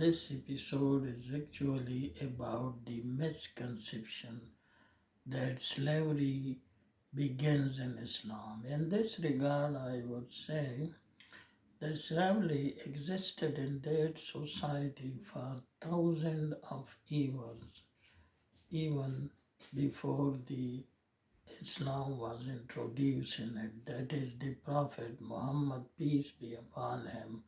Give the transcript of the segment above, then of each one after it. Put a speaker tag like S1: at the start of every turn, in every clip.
S1: This episode is actually about the misconception that slavery begins in Islam. In this regard, I would say that slavery existed in that society for thousands of years, even before the Islam was introduced in it. That is, the Prophet Muhammad, peace be upon him,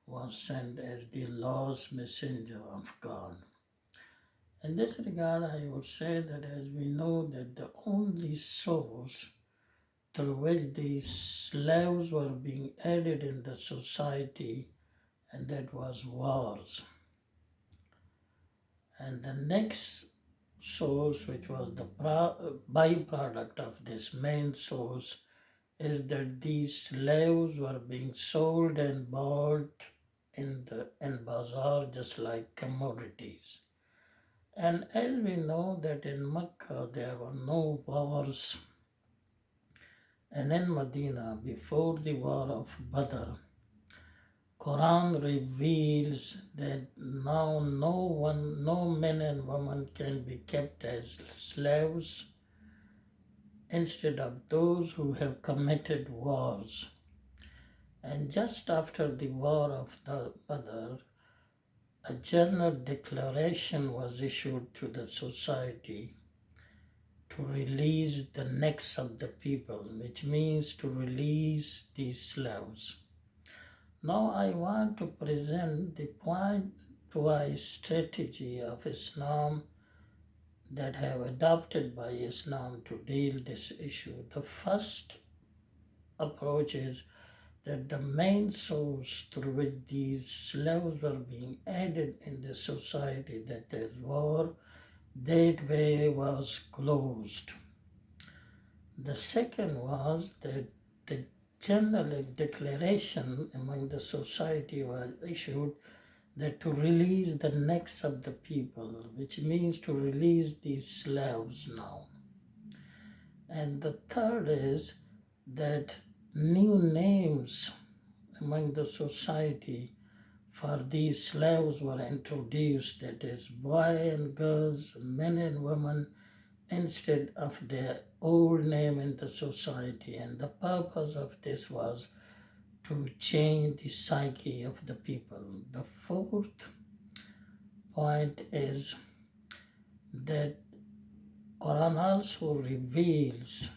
S1: was sent as the last messenger of God. In this regard, I would say that as we know that the only source through which these slaves were being added in the society, and that was wars. And the next source, which was the byproduct of this main source, is that these slaves were being sold and bought in bazaar just like commodities. And as we know that in Mecca there were no wars, and in Medina before the war of Badr, Quran reveals that now no men and women can be kept as slaves instead of those who have committed wars. And just after the war of the Badr, a general declaration was issued to the society to release the necks of the people, which means to release these slaves. Now I want to present the point-wise strategy of Islam that have adopted by Islam to deal this issue. The first approach is that the main source through which these slaves were being added in the society, that is war, that way was closed. The second was that the general declaration among the society was issued that to release the necks of the people, which means to release these slaves now. And the third is that new names among the society for these slaves were introduced, that is, boy and girls, men and women, instead of their old name in the society. And the purpose of this was to change the psyche of the people. The fourth point is that Quran also reveals,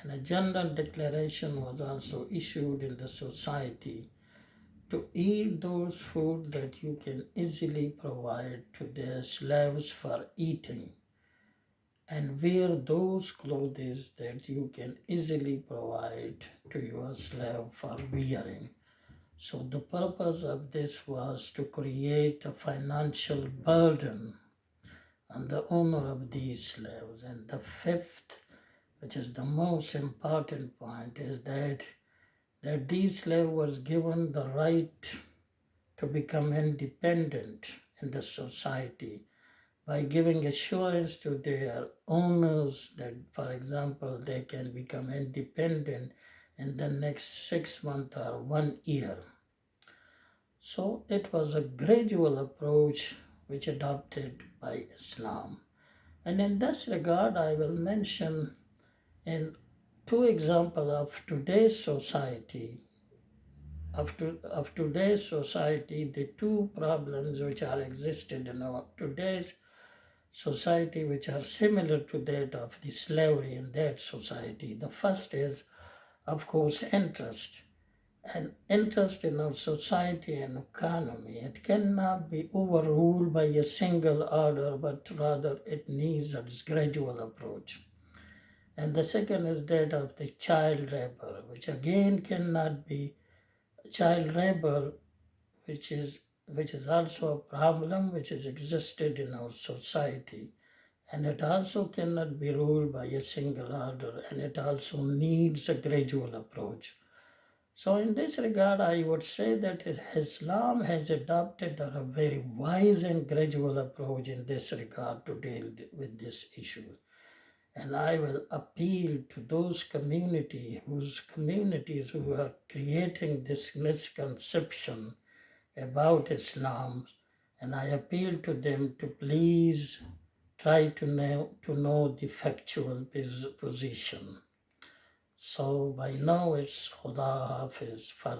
S1: and a general declaration was also issued in the society, to eat those food that you can easily provide to their slaves for eating, and wear those clothes that you can easily provide to your slave for wearing. So the purpose of this was to create a financial burden on the owner of these slaves. And the fifth, which is the most important point, is that these slaves was given the right to become independent in the society by giving assurance to their owners that, for example, they can become independent in the next 6 months or 1 year. So it was a gradual approach which adopted by Islam. And in this regard, I will mention in two examples of today's society, the two problems which are existed in our today's society, which are similar to that of the slavery in that society. The first is, of course, interest. And interest in our society and economy, it cannot be overruled by a single order, but rather it needs a gradual approach. And the second is that of the child labor, which again cannot be child labor, which is also a problem which has existed in our society. And it also cannot be ruled by a single order, and it also needs a gradual approach. So in this regard, I would say that Islam has adopted a very wise and gradual approach in this regard to deal with this issue. And I will appeal to those communities who are creating this misconception about Islam, And I appeal to them to please try to know the factual position. So by now it's Khuda Hafiz for